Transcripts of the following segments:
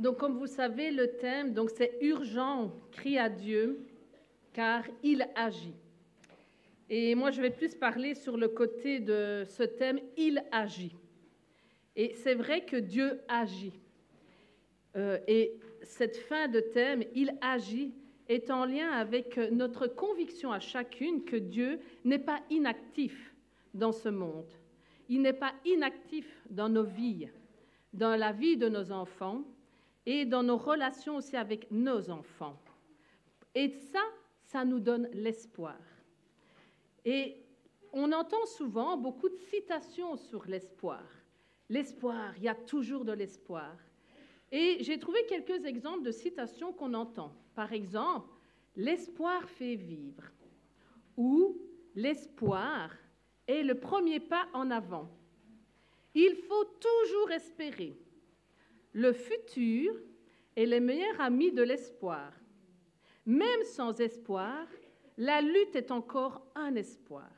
Donc, comme vous savez, le thème, donc c'est urgent, crie à Dieu, car il agit. Et moi, je vais plus parler sur le côté de ce thème, il agit. Et c'est vrai que Dieu agit. Et cette fin de thème, il agit, est en lien avec notre conviction à chacune que Dieu n'est pas inactif dans ce monde. Il n'est pas inactif dans nos vies, dans la vie de nos enfants et dans nos relations aussi avec nos enfants. Et ça nous donne l'espoir. Et on entend souvent beaucoup de citations sur l'espoir. L'espoir, il y a toujours de l'espoir. Et j'ai trouvé quelques exemples de citations qu'on entend. Par exemple, l'espoir fait vivre, ou l'espoir est le premier pas en avant. Il faut toujours espérer. Le futur est le meilleur ami de l'espoir. Même sans espoir, la lutte est encore un espoir.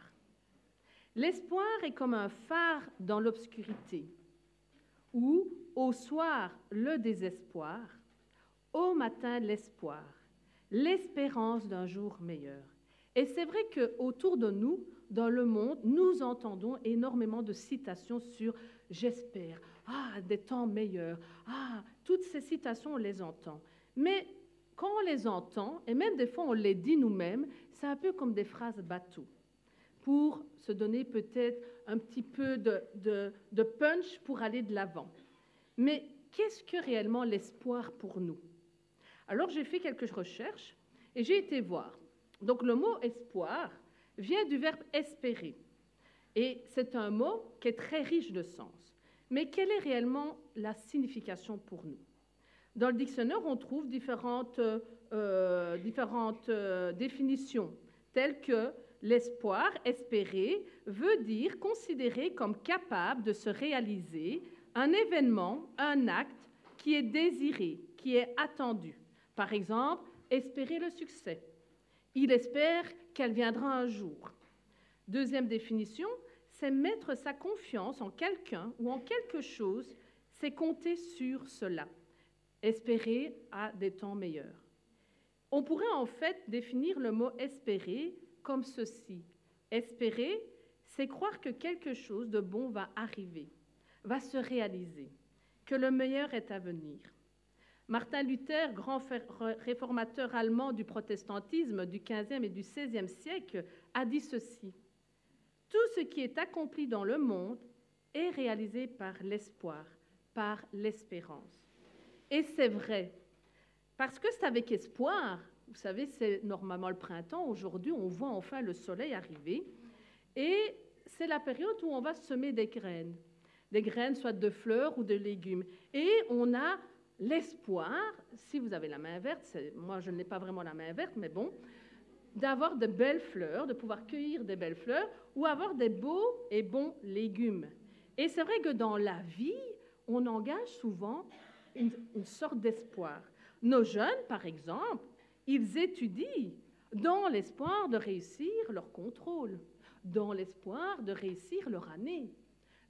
L'espoir est comme un phare dans l'obscurité, ou au soir le désespoir, au matin l'espoir, l'espérance d'un jour meilleur. Et c'est vrai qu'autour de nous, dans le monde, nous entendons énormément de citations sur « j'espère »,« ah, des temps meilleurs »,« ah », toutes ces citations, on les entend. Mais quand on les entend, et même des fois on les dit nous-mêmes, c'est un peu comme des phrases bateau, pour se donner peut-être un petit peu de punch pour aller de l'avant. Mais qu'est-ce que réellement l'espoir pour nous? Alors j'ai fait quelques recherches et j'ai été voir. Donc le mot espoir vient du verbe espérer. Et c'est un mot qui est très riche de sens. Mais quelle est réellement la signification pour nous? Dans le dictionnaire, on trouve différentes définitions, telles que l'espoir, espérer, veut dire considérer comme capable de se réaliser un événement, un acte qui est désiré, qui est attendu. Par exemple, espérer le succès. Il espère qu'elle viendra un jour. Deuxième définition, c'est mettre sa confiance en quelqu'un ou en quelque chose, c'est compter sur cela. Espérer à des temps meilleurs. On pourrait en fait définir le mot espérer comme ceci. Espérer, c'est croire que quelque chose de bon va arriver, va se réaliser, que le meilleur est à venir. Martin Luther, grand réformateur allemand du protestantisme du XVe et du XVIe siècle, a dit ceci. Tout ce qui est accompli dans le monde est réalisé par l'espoir, par l'espérance. Et c'est vrai, parce que c'est avec espoir, vous savez, c'est normalement le printemps, aujourd'hui on voit enfin le soleil arriver, et c'est la période où on va semer des graines soit de fleurs ou de légumes. Et on a l'espoir, si vous avez la main verte, moi je n'ai pas vraiment la main verte, mais bon, d'avoir de belles fleurs, de pouvoir cueillir des belles fleurs, ou avoir des beaux et bons légumes. Et c'est vrai que dans la vie, on engage souvent une sorte d'espoir. Nos jeunes, par exemple, ils étudient dans l'espoir de réussir leur contrôle, dans l'espoir de réussir leur année,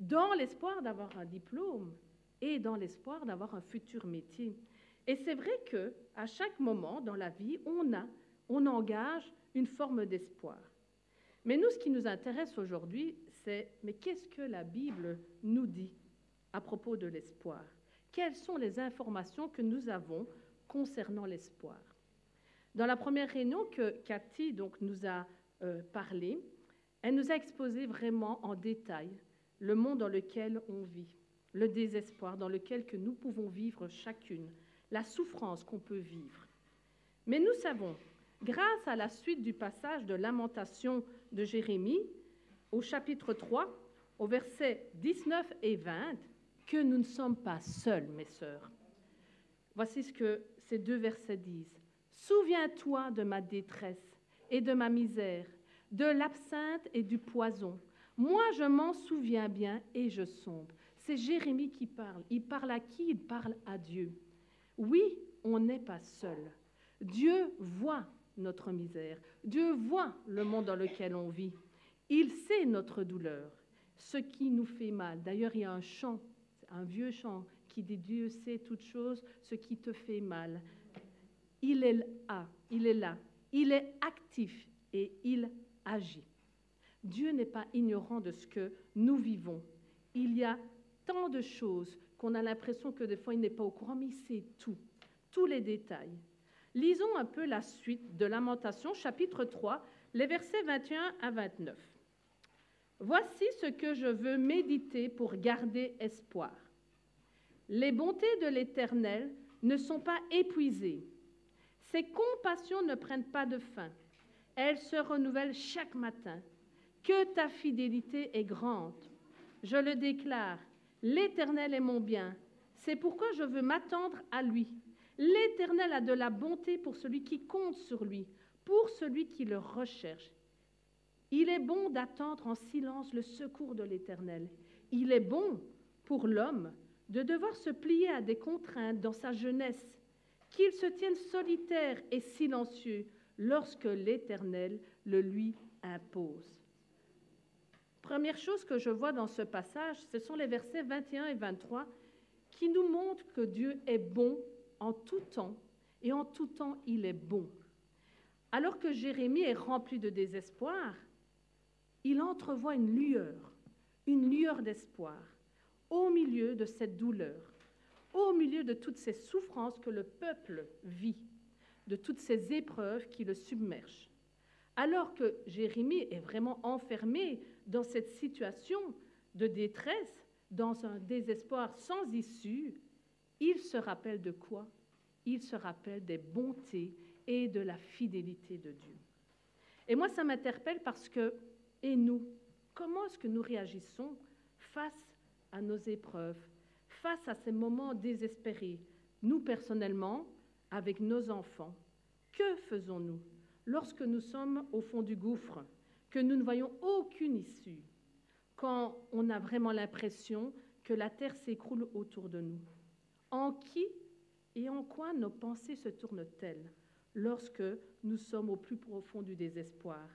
dans l'espoir d'avoir un diplôme et dans l'espoir d'avoir un futur métier. Et c'est vrai qu'à chaque moment dans la vie, on engage une forme d'espoir. Mais nous, ce qui nous intéresse aujourd'hui, c'est mais qu'est-ce que la Bible nous dit à propos de l'espoir? Quelles sont les informations que nous avons concernant l'espoir? Dans la première réunion que Cathy nous a parlé, elle nous a exposé vraiment en détail le monde dans lequel on vit, le désespoir dans lequel que nous pouvons vivre chacune, la souffrance qu'on peut vivre. Mais nous savons, grâce à la suite du passage de Lamentation de Jérémie, au chapitre 3, au versets 19 et 20, que nous ne sommes pas seuls, mes sœurs. Voici ce que ces deux versets disent. « Souviens-toi de ma détresse et de ma misère, de l'absinthe et du poison. Moi, je m'en souviens bien et je sombre. » C'est Jérémie qui parle. Il parle à qui? Il parle à Dieu. Oui, on n'est pas seul. Dieu voit notre misère. Dieu voit le monde dans lequel on vit. Il sait notre douleur, ce qui nous fait mal. D'ailleurs, il y a un chant, un vieux chant qui dit Dieu sait toutes choses, ce qui te fait mal. Il est là, il est actif et il agit. Dieu n'est pas ignorant de ce que nous vivons. Il y a tant de choses qu'on a l'impression que des fois il n'est pas au courant, mais il sait tout, tous les détails. Lisons un peu la suite de Lamentations, chapitre 3, les versets 21 à 29. Voici ce que je veux méditer pour garder espoir. Les bontés de l'Éternel ne sont pas épuisées. Ses compassions ne prennent pas de fin. Elles se renouvellent chaque matin. Que ta fidélité est grande. Je le déclare, l'Éternel est mon bien. C'est pourquoi je veux m'attendre à lui. L'Éternel a de la bonté pour celui qui compte sur lui, pour celui qui le recherche. Il est bon d'attendre en silence le secours de l'Éternel. Il est bon pour l'homme de devoir se plier à des contraintes dans sa jeunesse, qu'il se tienne solitaire et silencieux lorsque l'Éternel le lui impose. Première chose que je vois dans ce passage, ce sont les versets 21 et 23 qui nous montrent que Dieu est bon en tout temps, et en tout temps, il est bon. Alors que Jérémie est rempli de désespoir, il entrevoit une lueur d'espoir, au milieu de cette douleur, au milieu de toutes ces souffrances que le peuple vit, de toutes ces épreuves qui le submergent. Alors que Jérémie est vraiment enfermé dans cette situation de détresse, dans un désespoir sans issue, il se rappelle de quoi? Il se rappelle des bontés et de la fidélité de Dieu. Et moi, ça m'interpelle parce que, et nous, comment est-ce que nous réagissons face à nos épreuves, face à ces moments désespérés, nous personnellement, avec nos enfants? Que faisons-nous lorsque nous sommes au fond du gouffre, que nous ne voyons aucune issue, quand on a vraiment l'impression que la terre s'écroule autour de nous? En qui et en quoi nos pensées se tournent-elles lorsque nous sommes au plus profond du désespoir?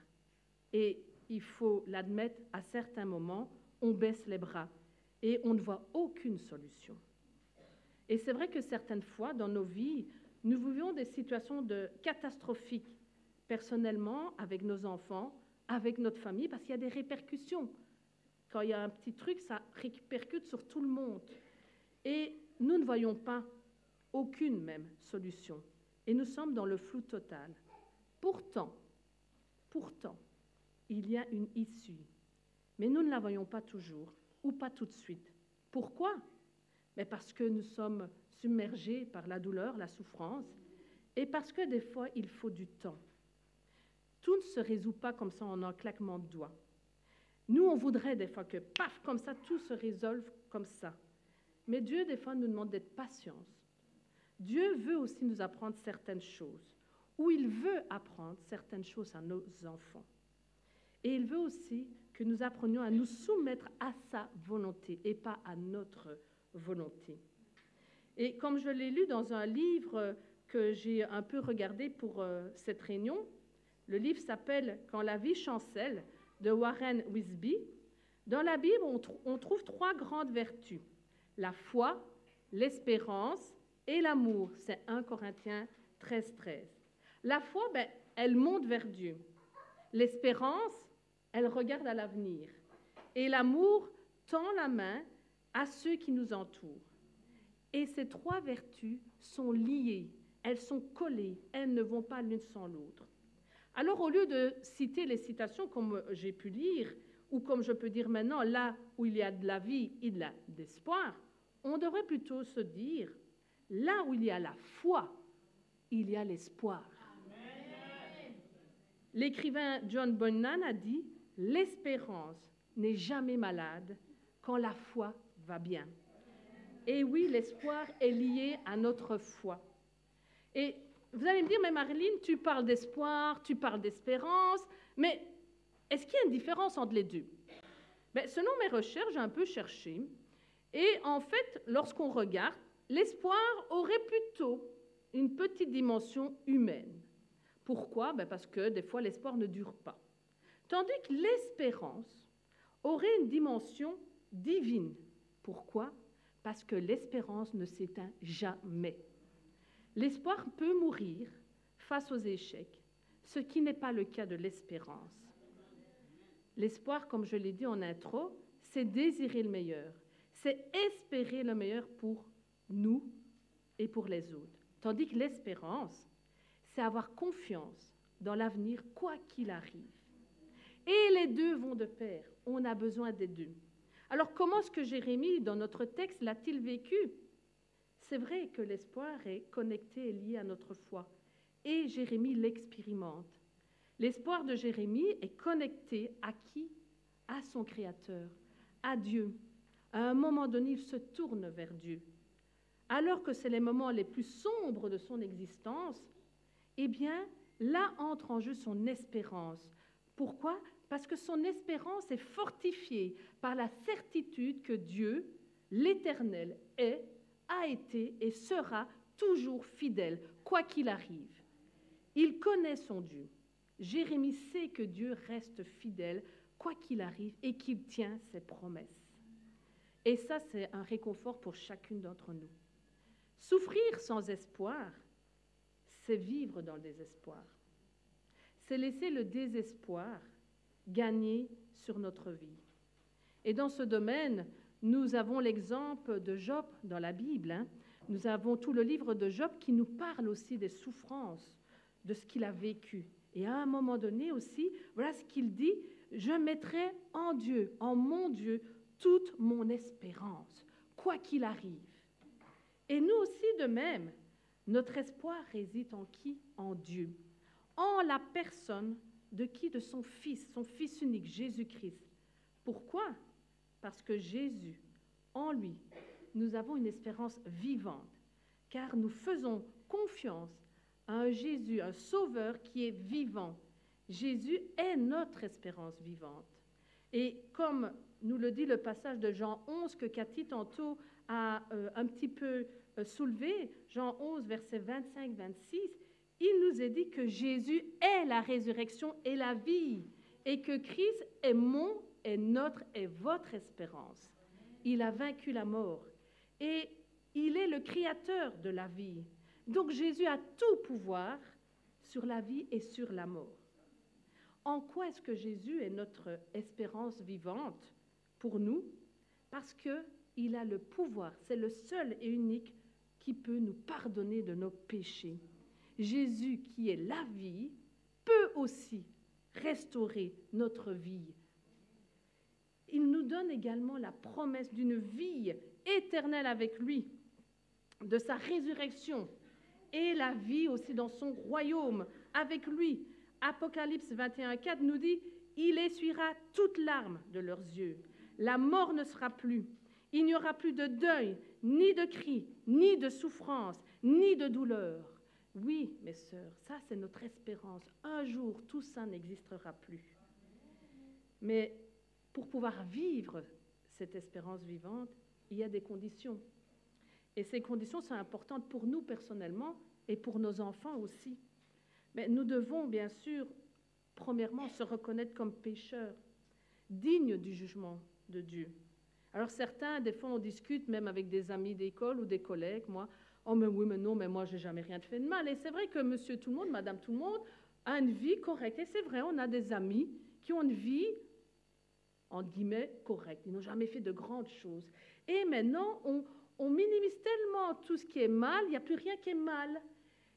Et il faut l'admettre, à certains moments, on baisse les bras et on ne voit aucune solution. Et c'est vrai que certaines fois, dans nos vies, nous vivons des situations catastrophiques, personnellement, avec nos enfants, avec notre famille, parce qu'il y a des répercussions. Quand il y a un petit truc, ça répercute sur tout le monde. Et nous ne voyons pas aucune même solution. Et nous sommes dans le flou total. Pourtant, il y a une issue. Mais nous ne la voyons pas toujours, ou pas tout de suite. Pourquoi? Mais parce que nous sommes submergés par la douleur, la souffrance, et parce que des fois, il faut du temps. Tout ne se résout pas comme ça en un claquement de doigts. Nous, on voudrait des fois que, paf, comme ça, tout se résolve comme ça. Mais Dieu, des fois, nous demande d'être patients. Dieu veut aussi nous apprendre certaines choses, ou il veut apprendre certaines choses à nos enfants. Et il veut aussi que nous apprenions à nous soumettre à sa volonté et pas à notre volonté. Et comme je l'ai lu dans un livre que j'ai un peu regardé pour cette réunion, le livre s'appelle « Quand la vie chancelle » de Warren Wiersbe. Dans la Bible, on trouve 3 grandes vertus: la foi, l'espérance et l'amour. C'est 1 Corinthiens 13, 13. La foi, elle monte vers Dieu. L'espérance, elle regarde à l'avenir. Et l'amour tend la main à ceux qui nous entourent. Et ces 3 vertus sont liées, elles sont collées, elles ne vont pas l'une sans l'autre. Alors, au lieu de citer les citations comme j'ai pu lire, ou comme je peux dire maintenant, là où il y a de la vie, il y a d'espoir, on devrait plutôt se dire, là où il y a la foi, il y a l'espoir. Amen. L'écrivain John Bunyan a dit, l'espérance n'est jamais malade quand la foi va bien. Et oui, l'espoir est lié à notre foi. Et vous allez me dire, mais Marilyn, tu parles d'espoir, tu parles d'espérance, mais est-ce qu'il y a une différence entre les deux? Selon mes recherches, j'ai un peu cherché, et en fait, lorsqu'on regarde, l'espoir aurait plutôt une petite dimension humaine. Pourquoi? Parce que des fois, l'espoir ne dure pas. Tandis que l'espérance aurait une dimension divine. Pourquoi? parce que l'espérance ne s'éteint jamais. L'espoir peut mourir face aux échecs, ce qui n'est pas le cas de l'espérance. L'espoir, comme je l'ai dit en intro, c'est désirer le meilleur, c'est espérer le meilleur pour nous et pour les autres. Tandis que l'espérance, c'est avoir confiance dans l'avenir, quoi qu'il arrive. Et les deux vont de pair. On a besoin des deux. Alors, comment est-ce que Jérémie, dans notre texte, l'a-t-il vécu? C'est vrai que l'espoir est connecté et lié à notre foi. Et Jérémie l'expérimente. L'espoir de Jérémie est connecté à qui? À son Créateur, à Dieu. À un moment donné, il se tourne vers Dieu. Alors que c'est les moments les plus sombres de son existence, eh bien, là entre en jeu son espérance. Pourquoi? Parce que son espérance est fortifiée par la certitude que Dieu, l'Éternel, est, a été et sera toujours fidèle, quoi qu'il arrive. Il connaît son Dieu. Jérémie sait que Dieu reste fidèle, quoi qu'il arrive, et qu'il tient ses promesses. Et ça, c'est un réconfort pour chacune d'entre nous. Souffrir sans espoir, c'est vivre dans le désespoir. C'est laisser le désespoir gagner sur notre vie. Et dans ce domaine, nous avons l'exemple de Job dans la Bible. Nous avons tout le livre de Job qui nous parle aussi des souffrances, de ce qu'il a vécu. Et à un moment donné aussi, voilà ce qu'il dit, « Je mettrai en Dieu, en mon Dieu, toute mon espérance, quoi qu'il arrive. » Et nous aussi de même, notre espoir réside en qui? En Dieu. En la personne de qui? De son Fils unique, Jésus-Christ. Pourquoi? Parce que Jésus, en lui, nous avons une espérance vivante, car nous faisons confiance à un Jésus, un Sauveur qui est vivant. Jésus est notre espérance vivante. Et comme nous le dit le passage de Jean 11 que Cathy tantôt a un petit peu soulevé, Jean 11, versets 25-26, il nous est dit que Jésus est la résurrection et la vie, et que Christ est mon, est notre, est votre espérance. Il a vaincu la mort, et il est le créateur de la vie. Donc Jésus a tout pouvoir sur la vie et sur la mort. En quoi est-ce que Jésus est notre espérance vivante pour nous? Parce qu'il a le pouvoir, c'est le seul et unique qui peut nous pardonner de nos péchés. Jésus, qui est la vie, peut aussi restaurer notre vie. Il nous donne également la promesse d'une vie éternelle avec lui, de sa résurrection et la vie aussi dans son royaume avec lui. Apocalypse 21:4 nous dit « Il essuiera toute larme de leurs yeux. La mort ne sera plus. Il n'y aura plus de deuil, ni de cris, ni de souffrance, ni de douleur. » Oui, mes sœurs, ça c'est notre espérance. Un jour, tout ça n'existera plus. Mais pour pouvoir vivre cette espérance vivante, il y a des conditions. Et ces conditions sont importantes pour nous personnellement et pour nos enfants aussi. Mais nous devons bien sûr, premièrement, se reconnaître comme pécheurs, dignes du jugement de Dieu. Alors certains, des fois, on discute même avec des amis d'école ou des collègues, moi, « Oh, mais oui, mais non, mais moi, j'ai jamais rien fait de mal. » Et c'est vrai que monsieur tout le monde, madame tout le monde, a une vie correcte. Et c'est vrai, on a des amis qui ont une vie, en guillemets, correcte. Ils n'ont jamais fait de grandes choses. Et maintenant, on minimise tellement tout ce qui est mal, il n'y a plus rien qui est mal.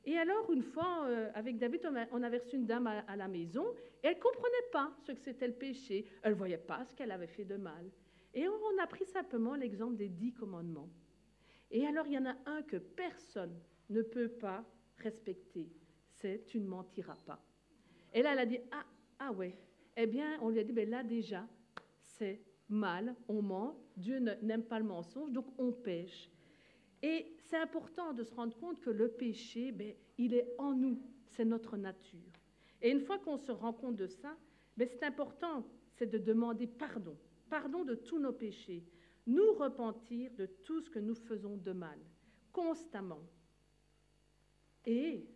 Et alors, une fois, avec David, on avait reçu une dame à la maison, et elle ne comprenait pas ce que c'était le péché. Elle ne voyait pas ce qu'elle avait fait de mal. Et on a pris simplement l'exemple des 10 commandements. Et alors, il y en a un que personne ne peut pas respecter, c'est « tu ne mentiras pas ». Et là, elle a dit « Ah ouais ». Eh bien, on lui a dit « là déjà, c'est mal, on ment, Dieu n'aime pas le mensonge, donc on pêche ». Et c'est important de se rendre compte que le péché, il est en nous, c'est notre nature. Et une fois qu'on se rend compte de ça, c'est important, c'est de demander pardon, pardon de tous nos péchés, nous repentir de tout ce que nous faisons de mal, constamment, et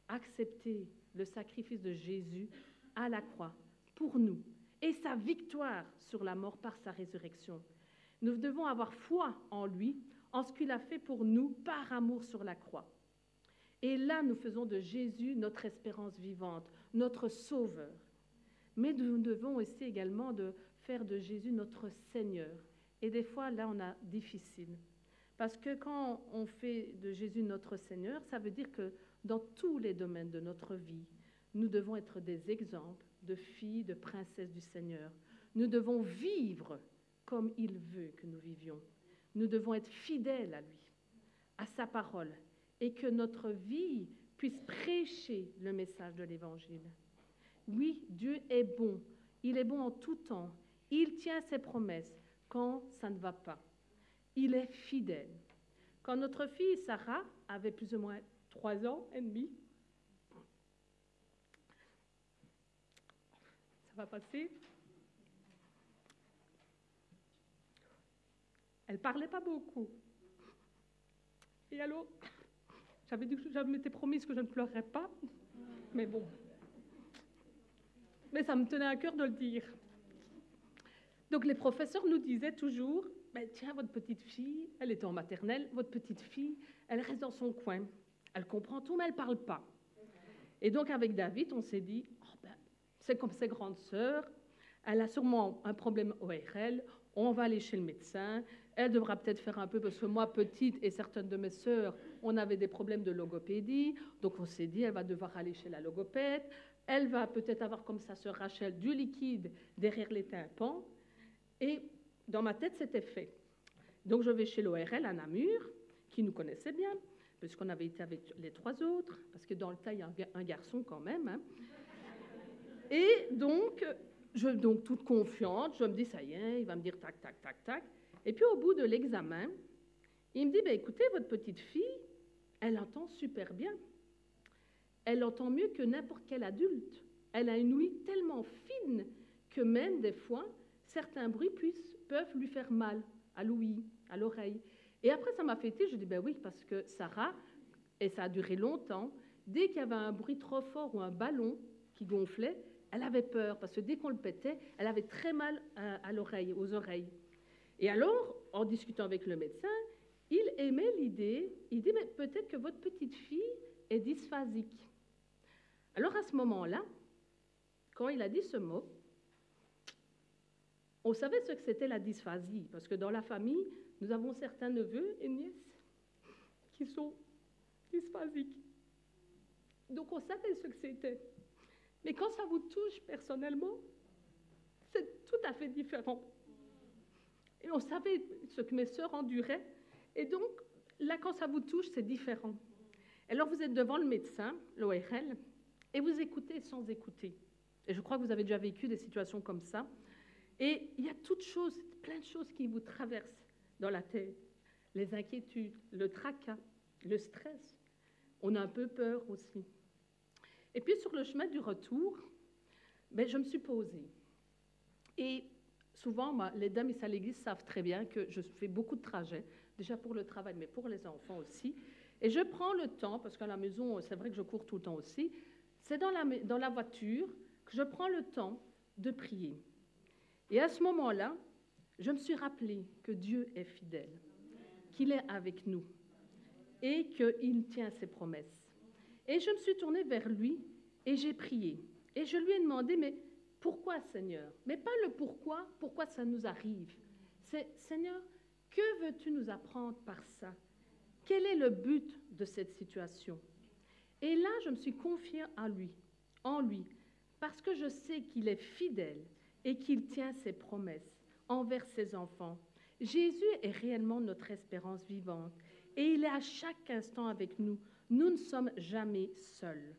accepter le sacrifice de Jésus à la croix pour nous, et sa victoire sur la mort par sa résurrection. Nous devons avoir foi en lui, en ce qu'il a fait pour nous par amour sur la croix. Et là, nous faisons de Jésus notre espérance vivante, notre sauveur. Mais nous devons aussi également de faire de Jésus notre Seigneur. Et des fois, là, on a difficile. Parce que quand on fait de Jésus notre Seigneur, ça veut dire que dans tous les domaines de notre vie, nous devons être des exemples de filles, de princesses du Seigneur. Nous devons vivre comme il veut que nous vivions. Nous devons être fidèles à lui, à sa parole, et que notre vie puisse prêcher le message de l'Évangile. Oui, Dieu est bon. Il est bon en tout temps. Il tient ses promesses quand ça ne va pas. Il est fidèle. Quand notre fille Sarah avait plus ou moins 3 ans et demi, ça va passer, elle ne parlait pas beaucoup. Et alors, je m'étais promise que je ne pleurerais pas, mais bon. Mais ça me tenait à cœur de le dire. Donc les professeurs nous disaient toujours, ben, tiens, votre petite fille, elle était en maternelle, votre petite fille, elle reste dans son coin. Elle comprend tout, mais elle ne parle pas. Et donc avec David, on s'est dit, oh, ben, c'est comme ses grandes sœurs, elle a sûrement un problème ORL, on va aller chez le médecin, elle devra peut-être faire un peu, parce que moi, petite, et certaines de mes sœurs, on avait des problèmes de logopédie, donc on s'est dit, elle va devoir aller chez la logopède, elle va peut-être avoir comme sa sœur Rachel du liquide derrière les tympans, et dans ma tête, c'était fait. Donc je vais chez l'ORL à Namur, qui nous connaissait bien, puisqu'on avait été avec les 3 autres, parce que dans le tas, il y a un garçon quand même. Hein. Et donc, toute confiante, je me dis, ça y est, il va me dire tac, tac, tac, tac. Et puis au bout de l'examen, il me dit, ben, écoutez, votre petite fille, elle entend super bien. Elle entend mieux que n'importe quel adulte. Elle a une ouïe tellement fine que même des fois, certains bruits peuvent lui faire mal à l'ouïe, à l'oreille. Et après, ça m'a fêté, je dis, ben oui, parce que Sarah, et ça a duré longtemps, dès qu'il y avait un bruit trop fort ou un ballon qui gonflait, elle avait peur, parce que dès qu'on le pétait, elle avait très mal à l'oreille, aux oreilles. Et alors, en discutant avec le médecin, il aimait l'idée, il dit, mais peut-être que votre petite fille est dysphasique. Alors à ce moment-là, quand il a dit ce mot, on savait ce que c'était la dysphasie, parce que dans la famille, nous avons certains neveux et nièces qui sont dysphasiques. Donc on savait ce que c'était. Mais quand ça vous touche personnellement, c'est tout à fait différent. Et on savait ce que mes sœurs enduraient. Et donc, là, quand ça vous touche, c'est différent. Alors, vous êtes devant le médecin, l'ORL, et vous écoutez sans écouter. Et je crois que vous avez déjà vécu des situations comme ça. Et il y a toutes choses, plein de choses qui vous traversent dans la tête. Les inquiétudes, le tracas, le stress. On a un peu peur aussi. Et puis, sur le chemin du retour, ben, je me suis posée. Et souvent, les dames ici à l'église savent très bien que je fais beaucoup de trajets, déjà pour le travail, mais pour les enfants aussi. Et je prends le temps, parce qu'à la maison, c'est vrai que je cours tout le temps aussi, c'est dans la voiture que je prends le temps de prier. Et à ce moment-là, je me suis rappelé que Dieu est fidèle, qu'il est avec nous et qu'il tient ses promesses. Et je me suis tournée vers lui et j'ai prié. Et je lui ai demandé, mais pourquoi, Seigneur? Mais pas le pourquoi ça nous arrive. C'est, Seigneur, que veux-tu nous apprendre par ça? Quel est le but de cette situation? Et là, je me suis confiée en lui, parce que je sais qu'il est fidèle et qu'il tient ses promesses envers ses enfants. Jésus est réellement notre espérance vivante et il est à chaque instant avec nous. Nous ne sommes jamais seuls.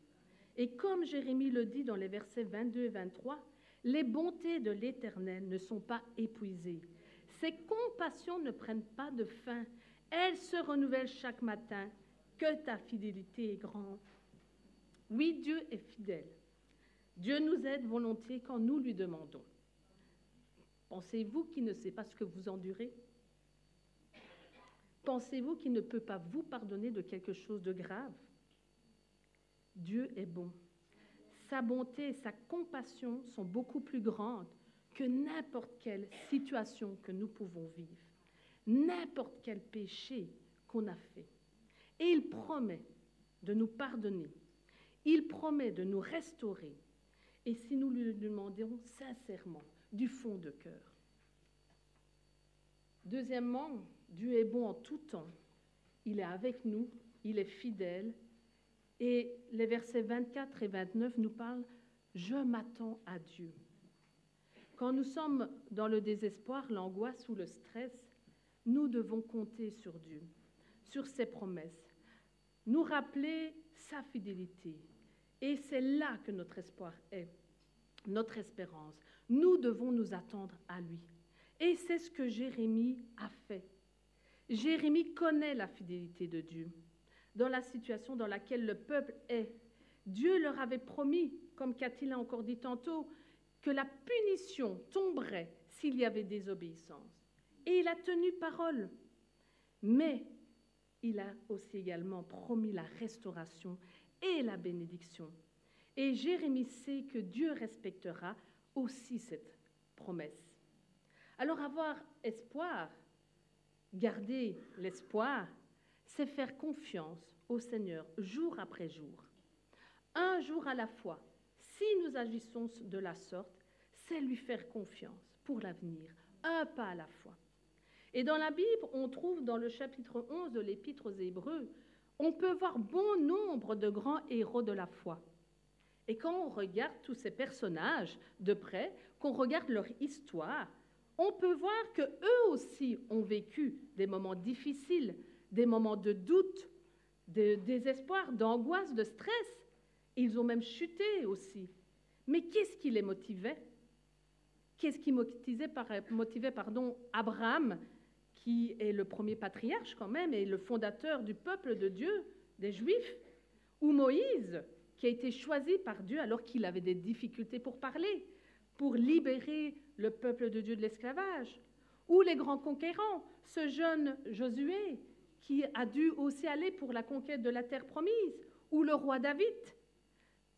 Et comme Jérémie le dit dans les versets 22 et 23, les bontés de l'Éternel ne sont pas épuisées. Ses compassions ne prennent pas de fin. Elles se renouvellent chaque matin. Que ta fidélité est grande. Oui, Dieu est fidèle. Dieu nous aide volontiers quand nous lui demandons. Pensez-vous qu'il ne sait pas ce que vous endurez? Pensez-vous qu'il ne peut pas vous pardonner de quelque chose de grave? Dieu est bon. Sa bonté et sa compassion sont beaucoup plus grandes que n'importe quelle situation que nous pouvons vivre. n'importe quel péché qu'on a fait. Et il promet de nous pardonner. Il promet de nous restaurer. Et si nous lui demandons sincèrement, du fond de cœur. Deuxièmement, Dieu est bon en tout temps. Il est avec nous, il est fidèle. Et les versets 24 et 29 nous parlent « Je m'attends à Dieu ». Quand nous sommes dans le désespoir, l'angoisse ou le stress, nous devons compter sur Dieu, sur ses promesses, nous rappeler sa fidélité. Et c'est là que notre espoir est, notre espérance. Nous devons nous attendre à lui. Et c'est ce que Jérémie a fait. Jérémie connaît la fidélité de Dieu. Dans la situation dans laquelle le peuple est, Dieu leur avait promis, comme Cathy l'a encore dit tantôt, que la punition tomberait s'il y avait désobéissance. Et il a tenu parole. Mais il a aussi également promis la restauration et la bénédiction. Et Jérémie sait que Dieu respectera aussi cette promesse. Alors avoir espoir, garder l'espoir, c'est faire confiance au Seigneur jour après jour. Un jour à la fois. Si nous agissons de la sorte, c'est lui faire confiance pour l'avenir, un pas à la fois. Et dans la Bible, on trouve dans le chapitre 11 de l'Épître aux Hébreux, on peut voir bon nombre de grands héros de la foi. Et quand on regarde tous ces personnages de près, qu'on regarde leur histoire, on peut voir qu'eux aussi ont vécu des moments difficiles, des moments de doute, de désespoir, d'angoisse, de stress. Ils ont même chuté aussi. Mais qu'est-ce qui les motivait? Qu'est-ce qui motivait Abraham, qui est le premier patriarche quand même, et le fondateur du peuple de Dieu, des Juifs, ou Moïse, qui a été choisi par Dieu alors qu'il avait des difficultés pour parler, pour libérer le peuple de Dieu de l'esclavage, ou les grands conquérants, ce jeune Josué, qui a dû aussi aller pour la conquête de la terre promise, ou le roi David,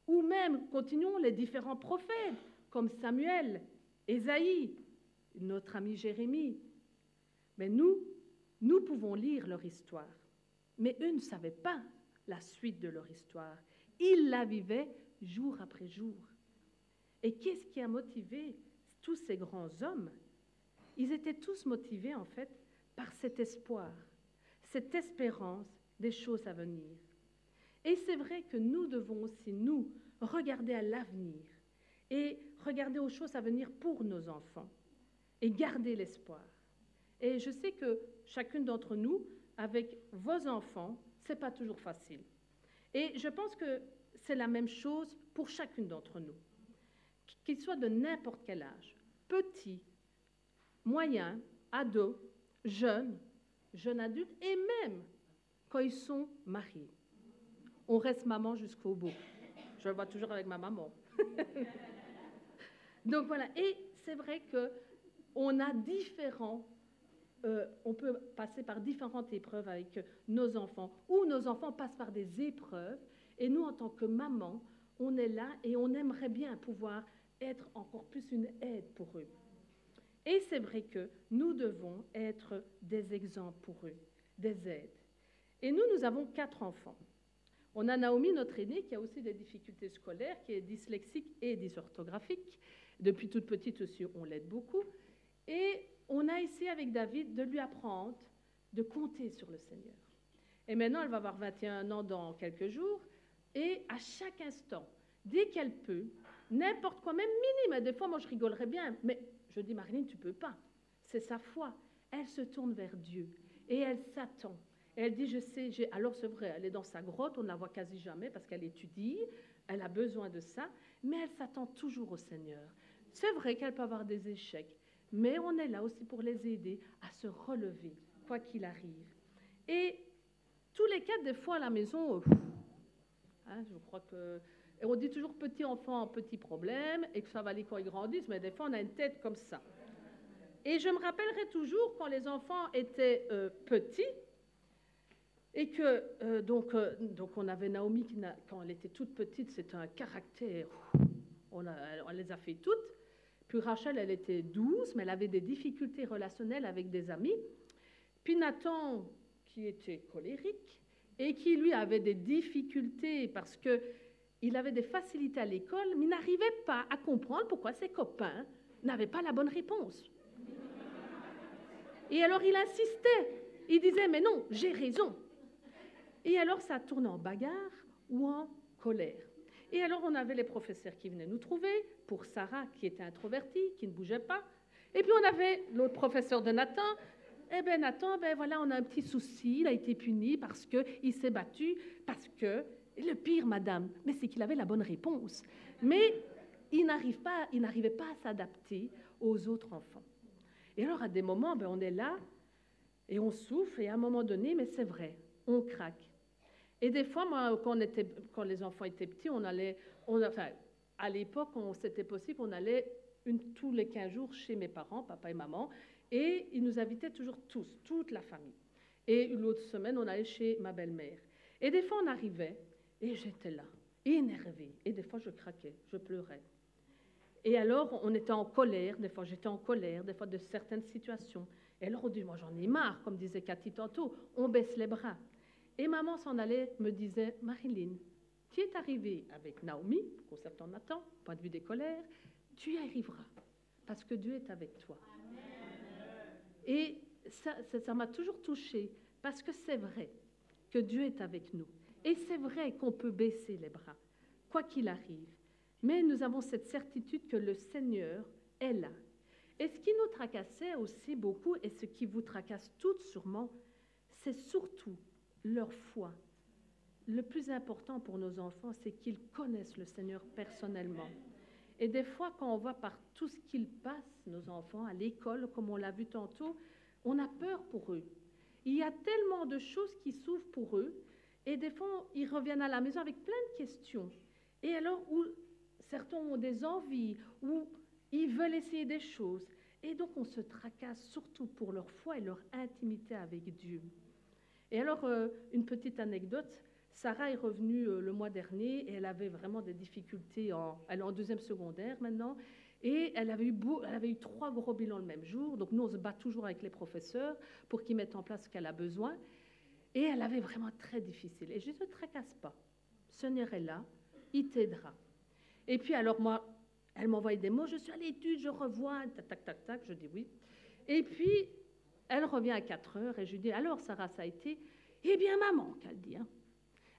ou même, continuons, les différents prophètes, comme Samuel, Ésaïe, notre ami Jérémie. Mais nous pouvons lire leur histoire. Mais eux ne savaient pas la suite de leur histoire. Ils la vivaient jour après jour. Et qu'est-ce qui a motivé tous ces grands hommes? Ils étaient tous motivés, en fait, par cet espoir, cette espérance des choses à venir. Et c'est vrai que nous devons aussi, nous, regarder à l'avenir et regarder aux choses à venir pour nos enfants et garder l'espoir. Et je sais que chacune d'entre nous, avec vos enfants, ce n'est pas toujours facile. Et je pense que c'est la même chose pour chacune d'entre nous, qu'ils soient de n'importe quel âge, petits, moyens, ados, jeunes adultes, et même quand ils sont mariés. On reste maman jusqu'au bout. Je le vois toujours avec ma maman. Donc voilà, et c'est vrai qu'on a on peut passer par différentes épreuves avec nos enfants, ou nos enfants passent par des épreuves, et nous, en tant que maman, on est là et on aimerait bien pouvoir être encore plus une aide pour eux. Et c'est vrai que nous devons être des exemples pour eux, des aides. Et nous avons 4 enfants. On a Naomi, notre aînée, qui a aussi des difficultés scolaires, qui est dyslexique et dysorthographique. Depuis toute petite aussi, on l'aide beaucoup. Et on a essayé avec David de lui apprendre de compter sur le Seigneur. Et maintenant, elle va avoir 21 ans dans quelques jours. Et à chaque instant, dès qu'elle peut, n'importe quoi, même minime, des fois, moi, je rigolerais bien, mais je dis, Marilyn, tu ne peux pas. C'est sa foi. Elle se tourne vers Dieu et elle s'attend. Et elle dit, je sais, alors c'est vrai, elle est dans sa grotte, on ne la voit quasi jamais parce qu'elle étudie, elle a besoin de ça, mais elle s'attend toujours au Seigneur. C'est vrai qu'elle peut avoir des échecs, mais on est là aussi pour les aider à se relever, quoi qu'il arrive. Et tous les 4, des fois à la maison, je crois que... Et on dit toujours petit enfant, petit problème, et que ça va aller quand ils grandissent, mais des fois on a une tête comme ça. Et je me rappellerai toujours quand les enfants étaient petits, et que donc on avait Naomi qui, quand elle était toute petite, c'était un caractère, on les a fait toutes. Puis Rachel, elle était douce, mais elle avait des difficultés relationnelles avec des amis. Puis Nathan, qui était colérique et qui, lui, avait des difficultés parce qu'il avait des facilités à l'école, mais il n'arrivait pas à comprendre pourquoi ses copains n'avaient pas la bonne réponse. Et alors, il insistait. Il disait, mais non, j'ai raison. Et alors, ça tournait en bagarre ou en colère. Et alors, on avait les professeurs qui venaient nous trouver, pour Sarah, qui était introvertie, qui ne bougeait pas. Et puis, on avait l'autre professeur de Nathan. Eh bien, Nathan, ben voilà, on a un petit souci, il a été puni parce qu'il s'est battu, parce que... Et le pire, madame, mais c'est qu'il avait la bonne réponse. Mais il n'arrivait pas à s'adapter aux autres enfants. Et alors, à des moments, ben, on est là, et on souffle, et à un moment donné, mais c'est vrai, on craque. Et des fois, moi, quand les enfants étaient petits, à l'époque, c'était possible, on allait tous les 15 jours chez mes parents, papa et maman, et ils nous invitaient toujours tous, toute la famille. Et l'autre semaine, on allait chez ma belle-mère. Et des fois, on arrivait, et j'étais là, énervée. Et des fois, je craquais, je pleurais. Et alors, on était en colère, des fois j'étais en colère, des fois de certaines situations. Et alors, on dit, moi j'en ai marre, comme disait Cathy tantôt, on baisse les bras. Et maman s'en allait, me disait, Marilyn, tu es arrivée avec Naomi, concertant Nathan, point de vue des colères, tu y arriveras, parce que Dieu est avec toi. Et ça m'a toujours touchée, parce que c'est vrai que Dieu est avec nous. Et c'est vrai qu'on peut baisser les bras, quoi qu'il arrive. Mais nous avons cette certitude que le Seigneur est là. Et ce qui nous tracassait aussi beaucoup, et ce qui vous tracasse toutes sûrement, c'est surtout leur foi. Le plus important pour nos enfants, c'est qu'ils connaissent le Seigneur personnellement. Et des fois, quand on voit par tout ce qu'ils passent, nos enfants, à l'école, comme on l'a vu tantôt, on a peur pour eux. Il y a tellement de choses qui s'ouvrent pour eux, et des fois, ils reviennent à la maison avec plein de questions. Et alors, où certains ont des envies, ou ils veulent essayer des choses. Et donc, on se tracasse surtout pour leur foi et leur intimité avec Dieu. Et alors, une petite anecdote, Sarah est revenue le mois dernier et elle avait vraiment des difficultés, elle est en deuxième secondaire maintenant, et elle avait eu 3 gros bilans le même jour. Donc, nous, on se bat toujours avec les professeurs pour qu'ils mettent en place ce qu'elle a besoin. Et elle avait vraiment très difficile. Et je ne te tracasse pas. Le Seigneur est là, il t'aidera. Et puis, alors, moi, elle m'envoyait des mots, je suis à l'étude, je revois, tac, tac, tac, tac, je dis oui. Et puis, elle revient à 4 heures et je dis, alors, Sarah, ça a été? Eh bien, maman, qu'elle dit, hein.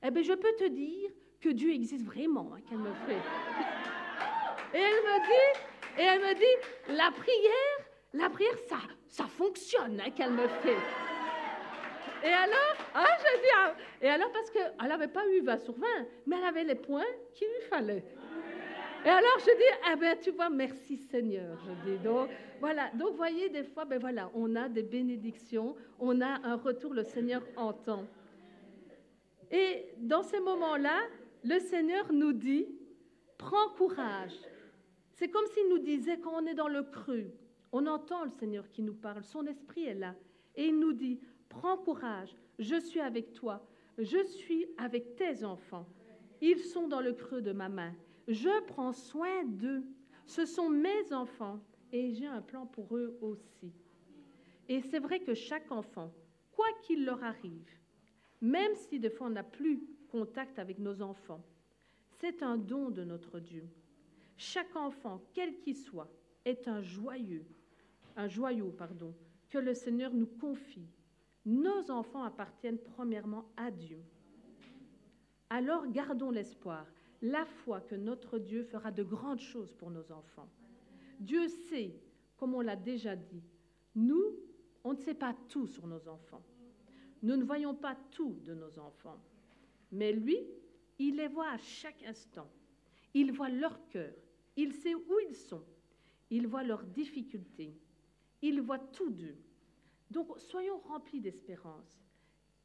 Eh bien, je peux te dire que Dieu existe vraiment, hein, qu'elle me fait. Et elle me dit, la prière, ça fonctionne, hein, qu'elle me fait. Et alors, je dis, et alors parce qu'elle n'avait pas eu 20 sur 20, mais elle avait les points qu'il lui fallait. Et alors, je dis, eh bien, tu vois, merci Seigneur, je dis. Donc, voilà. Donc, voyez, des fois, ben voilà, on a des bénédictions, on a un retour, le Seigneur entend. Et dans ces moments-là, le Seigneur nous dit, prends courage. C'est comme s'il nous disait, quand on est dans le creux, on entend le Seigneur qui nous parle, son esprit est là. Et il nous dit, prends courage, je suis avec toi, je suis avec tes enfants. Ils sont dans le creux de ma main. Je prends soin d'eux. Ce sont mes enfants et j'ai un plan pour eux aussi. Et c'est vrai que chaque enfant, quoi qu'il leur arrive, même si des fois on n'a plus contact avec nos enfants, c'est un don de notre Dieu. Chaque enfant, quel qu'il soit, est un joyau, que le Seigneur nous confie. Nos enfants appartiennent premièrement à Dieu. Alors gardons l'espoir, la foi que notre Dieu fera de grandes choses pour nos enfants. Dieu sait, comme on l'a déjà dit, nous, on ne sait pas tout sur nos enfants. Nous ne voyons pas tout de nos enfants. Mais lui, il les voit à chaque instant. Il voit leur cœur. Il sait où ils sont. Il voit leurs difficultés. Il voit tout d'eux. Donc, soyons remplis d'espérance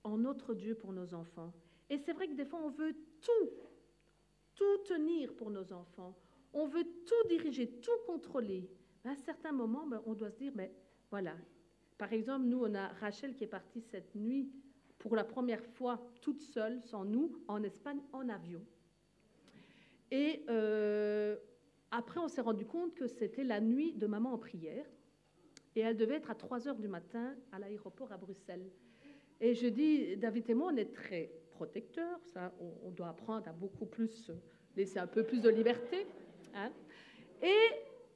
en notre Dieu pour nos enfants. Et c'est vrai que des fois, on veut tout tenir pour nos enfants. On veut tout diriger, tout contrôler. Mais à un certain moment, on doit se dire, voilà. Par exemple, nous, on a Rachel qui est partie cette nuit pour la première fois toute seule, sans nous, en Espagne, en avion. Et après, on s'est rendu compte que c'était la nuit de maman en prière. Et elle devait être à 3 heures du matin à l'aéroport à Bruxelles. Et je dis, David et moi, on est très protecteurs, ça, on doit apprendre à beaucoup plus, laisser un peu plus de liberté. Hein. Et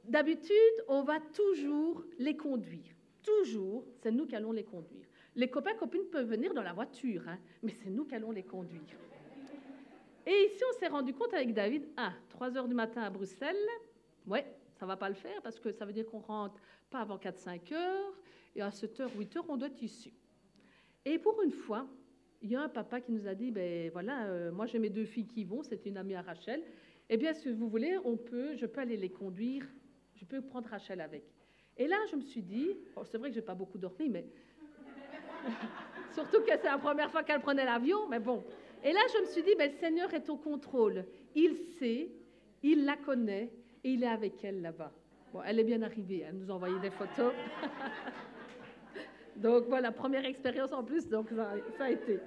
d'habitude, on va toujours les conduire. Toujours, c'est nous qui allons les conduire. Les copains, copines peuvent venir dans la voiture, hein, mais c'est nous qui allons les conduire. Et ici, on s'est rendu compte avec David, 3 heures du matin à Bruxelles, ouais, ça ne va pas le faire parce que ça veut dire qu'on rentre pas avant 4-5 heures, et à 7 heures, 8 heures, on doit être ici. Et pour une fois, il y a un papa qui nous a dit, ben voilà, moi j'ai mes 2 filles qui vont, c'est une amie à Rachel, eh bien, si vous voulez, je peux aller les conduire, je peux prendre Rachel avec. Et là, je me suis dit, c'est vrai que je n'ai pas beaucoup dormi, mais surtout que c'est la première fois qu'elle prenait l'avion, mais bon. Et là, je me suis dit, ben, le Seigneur est au contrôle. Il sait, il la connaît, et il est avec elle là-bas. Bon, elle est bien arrivée, elle nous a envoyé des photos. Donc voilà, première expérience en plus, donc ça a été.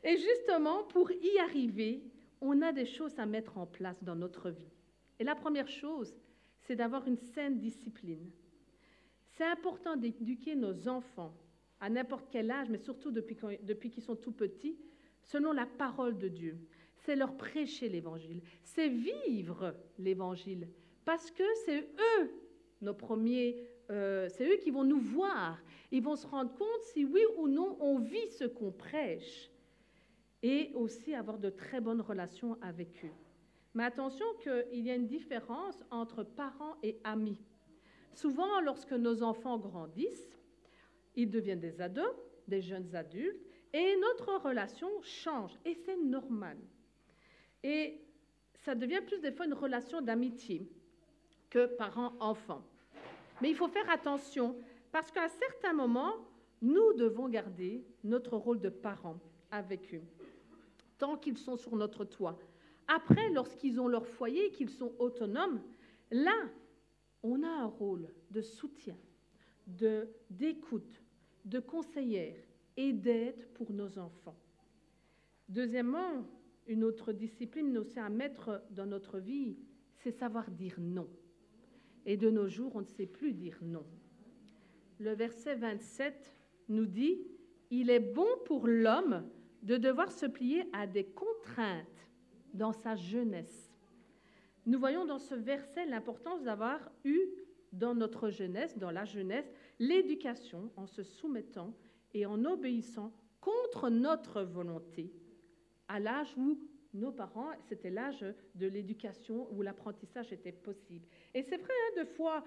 Et justement, pour y arriver, on a des choses à mettre en place dans notre vie. Et la première chose, c'est d'avoir une saine discipline. C'est important d'éduquer nos enfants à n'importe quel âge, mais surtout depuis qu'ils sont tout petits, selon la parole de Dieu. C'est leur prêcher l'Évangile, c'est vivre l'Évangile, parce que c'est eux, nos premiers, c'est eux qui vont nous voir. Ils vont se rendre compte si oui ou non on vit ce qu'on prêche, et aussi avoir de très bonnes relations avec eux. Mais attention qu'il y a une différence entre parents et amis. Souvent, lorsque nos enfants grandissent, ils deviennent des ados, des jeunes adultes, et notre relation change, et c'est normal. Et ça devient plus des fois une relation d'amitié que parents-enfants. Mais il faut faire attention, parce qu'à certains moments, nous devons garder notre rôle de parents avec eux, tant qu'ils sont sur notre toit. Après, lorsqu'ils ont leur foyer et qu'ils sont autonomes, là, on a un rôle de soutien, d'écoute, de conseillère et d'aide pour nos enfants. Deuxièmement, une autre discipline aussi à mettre dans notre vie, c'est savoir dire non. Et de nos jours, on ne sait plus dire non. Le verset 27 nous dit « Il est bon pour l'homme de devoir se plier à des contraintes dans sa jeunesse. » Nous voyons dans ce verset l'importance d'avoir eu dans notre jeunesse, dans la jeunesse, l'éducation en se soumettant et en obéissant contre notre volonté, à l'âge où nos parents, c'était l'âge de l'éducation, où l'apprentissage était possible. Et c'est vrai, hein, des fois,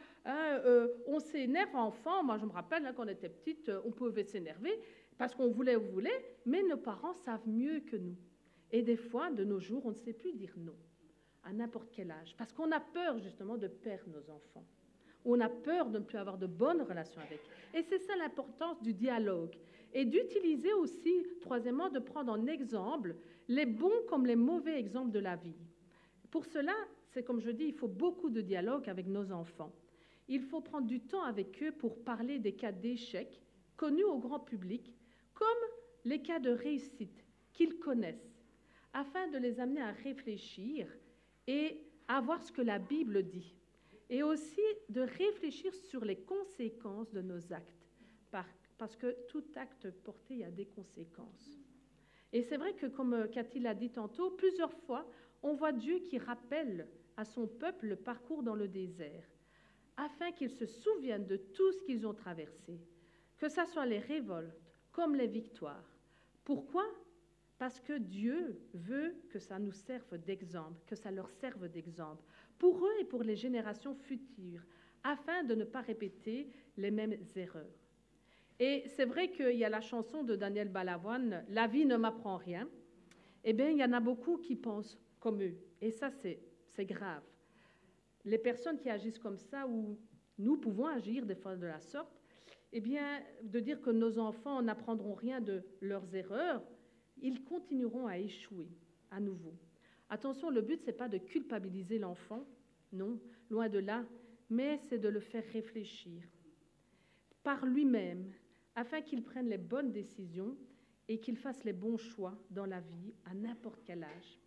on s'énerve enfant. Moi, je me rappelle, hein, quand on était petite, on pouvait s'énerver parce qu'on voulait ou voulait, mais nos parents savent mieux que nous. Et des fois, de nos jours, on ne sait plus dire non, à n'importe quel âge, parce qu'on a peur, justement, de perdre nos enfants. On a peur de ne plus avoir de bonnes relations avec. Et c'est ça l'importance du dialogue. Et d'utiliser aussi, troisièmement, de prendre en exemple les bons comme les mauvais exemples de la vie. Pour cela, c'est comme je dis, il faut beaucoup de dialogue avec nos enfants. Il faut prendre du temps avec eux pour parler des cas d'échec connus au grand public, comme les cas de réussite qu'ils connaissent, afin de les amener à réfléchir et à voir ce que la Bible dit. Et aussi de réfléchir sur les conséquences de nos actes, parce que tout acte porté, il y a des conséquences. Et c'est vrai que, comme Cathy l'a dit tantôt, plusieurs fois, on voit Dieu qui rappelle à son peuple le parcours dans le désert, afin qu'ils se souviennent de tout ce qu'ils ont traversé, que ce soit les révoltes comme les victoires. Pourquoi ? Parce que Dieu veut que ça nous serve d'exemple, que ça leur serve d'exemple, pour eux et pour les générations futures, afin de ne pas répéter les mêmes erreurs. Et c'est vrai qu'il y a la chanson de Daniel Balavoine, « La vie ne m'apprend rien ». Eh bien, il y en a beaucoup qui pensent comme eux. Et ça, c'est grave. Les personnes qui agissent comme ça, ou nous pouvons agir des fois de la sorte, eh bien, de dire que nos enfants n'apprendront rien de leurs erreurs, ils continueront à échouer à nouveau. Attention, le but, ce n'est pas de culpabiliser l'enfant, non, loin de là, mais c'est de le faire réfléchir par lui-même, afin qu'il prenne les bonnes décisions et qu'il fasse les bons choix dans la vie à n'importe quel âge.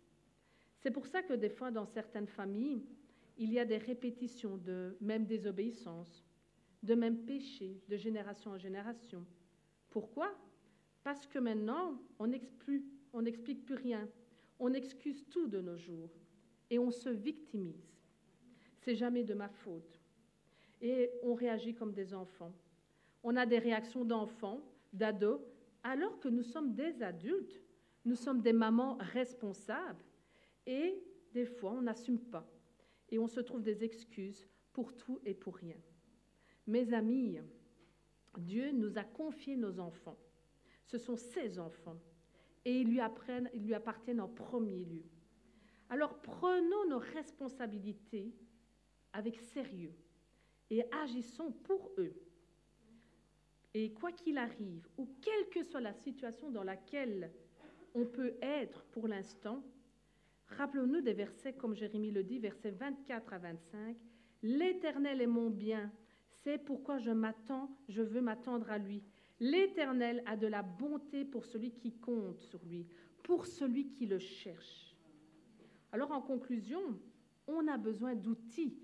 C'est pour ça que des fois, dans certaines familles, il y a des répétitions de même désobéissance, de même péché de génération en génération. Pourquoi? Parce que maintenant, on n'explique plus rien. On excuse tout de nos jours et on se victimise. C'est jamais de ma faute. Et on réagit comme des enfants. On a des réactions d'enfants, d'ados, alors que nous sommes des adultes, nous sommes des mamans responsables et des fois on n'assume pas et on se trouve des excuses pour tout et pour rien. Mes amis, Dieu nous a confié nos enfants. Ce sont ses enfants et ils lui appartiennent en premier lieu. Alors prenons nos responsabilités avec sérieux et agissons pour eux. Et quoi qu'il arrive, ou quelle que soit la situation dans laquelle on peut être pour l'instant, rappelons-nous des versets, comme Jérémie le dit, versets 24 à 25. « L'Éternel est mon bien, c'est pourquoi je veux m'attendre à lui. L'Éternel a de la bonté pour celui qui compte sur lui, pour celui qui le cherche. » Alors en conclusion, on a besoin d'outils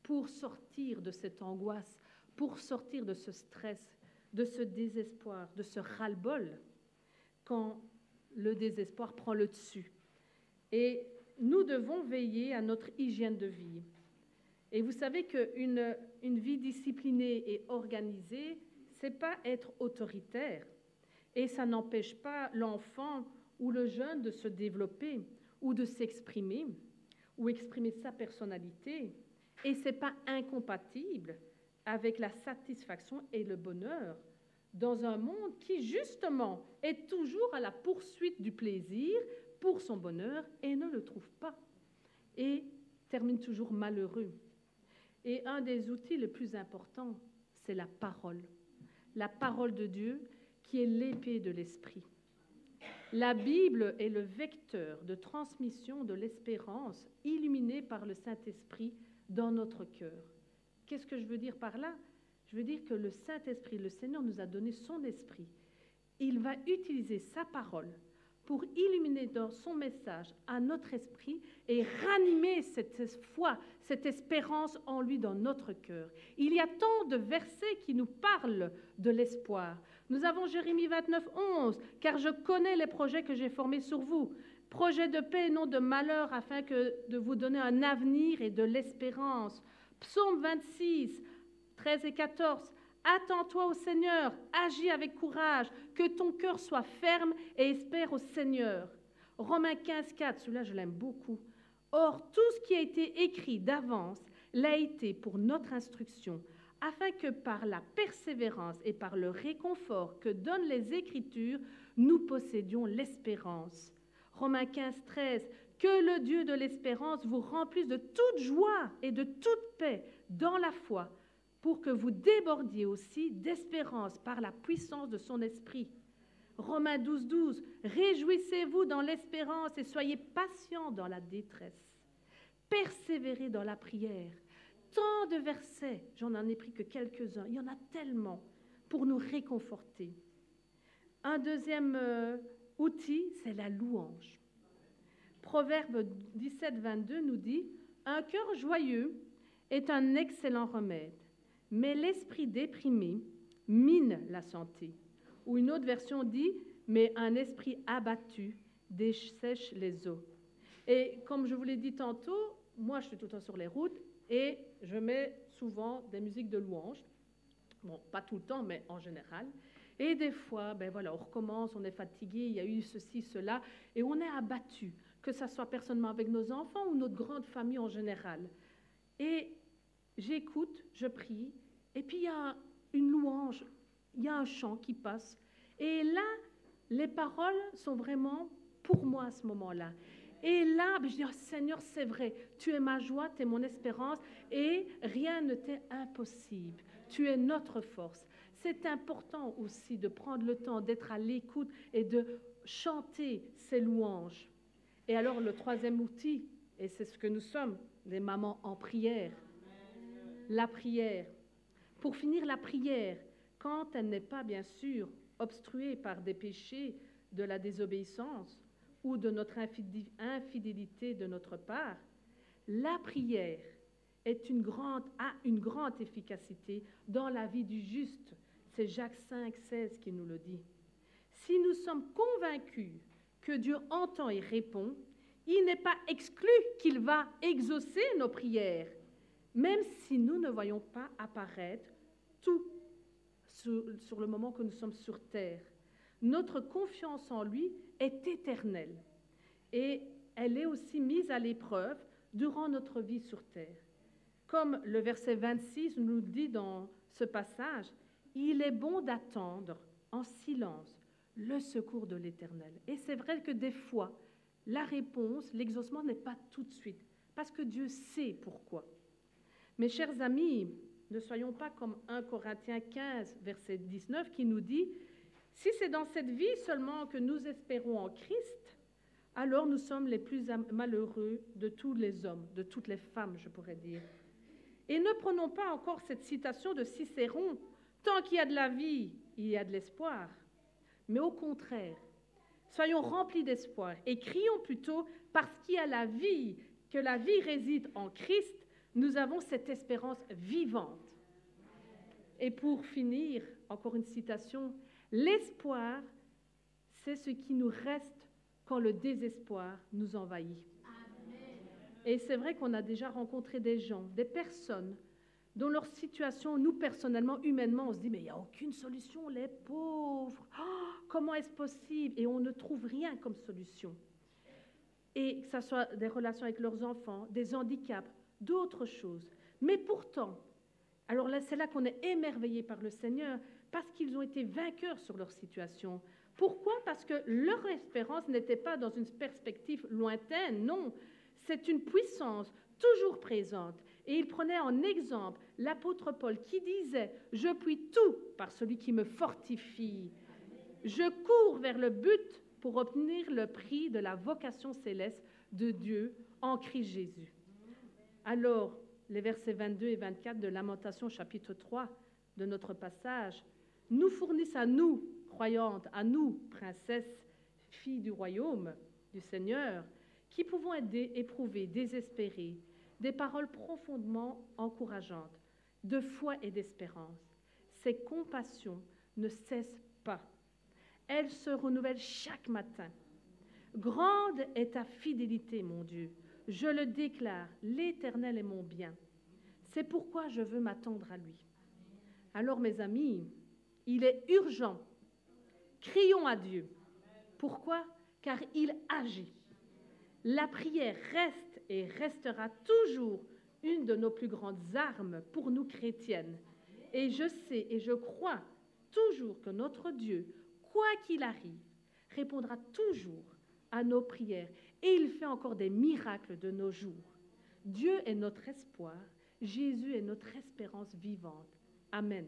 pour sortir de cette angoisse, pour sortir de ce stress, de ce désespoir, de ce ras-le-bol, quand le désespoir prend le dessus. Et nous devons veiller à notre hygiène de vie. Et vous savez qu'une vie disciplinée et organisée, ce n'est pas être autoritaire. Et ça n'empêche pas l'enfant ou le jeune de se développer ou de s'exprimer ou exprimer sa personnalité. Et ce n'est pas incompatible avec la satisfaction et le bonheur dans un monde qui, justement, est toujours à la poursuite du plaisir pour son bonheur et ne le trouve pas et termine toujours malheureux. Et un des outils les plus importants, c'est la parole de Dieu qui est l'épée de l'esprit. La Bible est le vecteur de transmission de l'espérance illuminée par le Saint-Esprit dans notre cœur. Qu'est-ce que je veux dire par là? Je veux dire que le Saint-Esprit, le Seigneur nous a donné son esprit. Il va utiliser sa parole pour illuminer dans son message à notre esprit et ranimer cette foi, cette espérance en lui dans notre cœur. Il y a tant de versets qui nous parlent de l'espoir. Nous avons Jérémie 29, 11, « Car je connais les projets que j'ai formés sur vous, projets de paix et non de malheur, afin de vous donner un avenir et de l'espérance. » Psaume 26, 13 et 14, « Attends-toi au Seigneur, agis avec courage, que ton cœur soit ferme et espère au Seigneur. » Romains 15, 4, celui-là je l'aime beaucoup. « Or, tout ce qui a été écrit d'avance l'a été pour notre instruction, afin que par la persévérance et par le réconfort que donnent les Écritures, nous possédions l'espérance. » Romains 15, 13, « Que le Dieu de l'espérance vous remplisse de toute joie et de toute paix dans la foi, pour que vous débordiez aussi d'espérance par la puissance de son esprit. » Romains 12, 12, « Réjouissez-vous dans l'espérance et soyez patients dans la détresse. Persévérez dans la prière. » Tant de versets, j'en ai pris que quelques-uns, il y en a tellement pour nous réconforter. Un deuxième outil, c'est la louange. Proverbe 17, 22 nous dit « Un cœur joyeux est un excellent remède, mais l'esprit déprimé mine la santé. » Ou une autre version dit « Mais un esprit abattu dessèche les os. » Et comme je vous l'ai dit tantôt, moi je suis tout le temps sur les routes et je mets souvent des musiques de louange. Bon, pas tout le temps, mais en général. Et des fois, ben voilà, on recommence, on est fatigué, il y a eu ceci, cela, et on est abattu, que ce soit personnellement avec nos enfants ou notre grande famille en général. Et j'écoute, je prie, et puis il y a une louange, il y a un chant qui passe. Et là, les paroles sont vraiment pour moi à ce moment-là. Et là, je dis, oh, Seigneur, c'est vrai, tu es ma joie, tu es mon espérance, et rien ne t'est impossible. Tu es notre force. C'est important aussi de prendre le temps d'être à l'écoute et de chanter ces louanges. Et alors, le troisième outil, et c'est ce que nous sommes, des mamans en prière, la prière. Pour finir, la prière, quand elle n'est pas, bien sûr, obstruée par des péchés de la désobéissance ou de notre infidélité de notre part, la prière a une grande efficacité dans la vie du juste. C'est Jacques 5, 16 qui nous le dit. Si nous sommes convaincus que Dieu entend et répond, il n'est pas exclu qu'il va exaucer nos prières, même si nous ne voyons pas apparaître tout sur le moment que nous sommes sur terre. Notre confiance en lui est éternelle et elle est aussi mise à l'épreuve durant notre vie sur terre. Comme le verset 26 nous le dit dans ce passage, il est bon d'attendre en silence le secours de l'Éternel. Et c'est vrai que des fois, la réponse, l'exaucement n'est pas tout de suite, parce que Dieu sait pourquoi. Mes chers amis, ne soyons pas comme 1 Corinthiens 15, verset 19, qui nous dit « Si c'est dans cette vie seulement que nous espérons en Christ, alors nous sommes les plus malheureux de tous les hommes, de toutes les femmes, je pourrais dire. » Et ne prenons pas encore cette citation de Cicéron, « Tant qu'il y a de la vie, il y a de l'espoir. » Mais au contraire, soyons remplis d'espoir et crions plutôt parce qu'il y a la vie, que la vie réside en Christ, nous avons cette espérance vivante. Et pour finir, encore une citation, l'espoir, c'est ce qui nous reste quand le désespoir nous envahit. Et c'est vrai qu'on a déjà rencontré des gens, des personnes, dont leur situation, nous personnellement, humainement, on se dit, mais il n'y a aucune solution, les pauvres, oh, comment est-ce possible? Et on ne trouve rien comme solution. Et que ce soit des relations avec leurs enfants, des handicaps, d'autres choses. Mais pourtant, alors là, c'est là qu'on est émerveillé par le Seigneur, parce qu'ils ont été vainqueurs sur leur situation. Pourquoi? Parce que leur espérance n'était pas dans une perspective lointaine, non. C'est une puissance toujours présente. Et il prenait en exemple l'apôtre Paul qui disait « Je puis tout par celui qui me fortifie. Je cours vers le but pour obtenir le prix de la vocation céleste de Dieu en Christ Jésus. » Alors, les versets 22 et 24 de Lamentation chapitre 3 de notre passage nous fournissent à nous, croyantes, à nous, princesses, filles du royaume du Seigneur, qui pouvons être éprouvées, désespérées, des paroles profondément encourageantes, de foi et d'espérance. Ces compassions ne cessent pas. Elles se renouvellent chaque matin. Grande est ta fidélité, mon Dieu. Je le déclare, l'Éternel est mon bien. C'est pourquoi je veux m'attendre à lui. Alors, mes amis, il est urgent. Crions à Dieu. Pourquoi? Car il agit. La prière reste et restera toujours une de nos plus grandes armes pour nous chrétiennes. Et je sais et je crois toujours que notre Dieu, quoi qu'il arrive, répondra toujours à nos prières. Et il fait encore des miracles de nos jours. Dieu est notre espoir. Jésus est notre espérance vivante. Amen.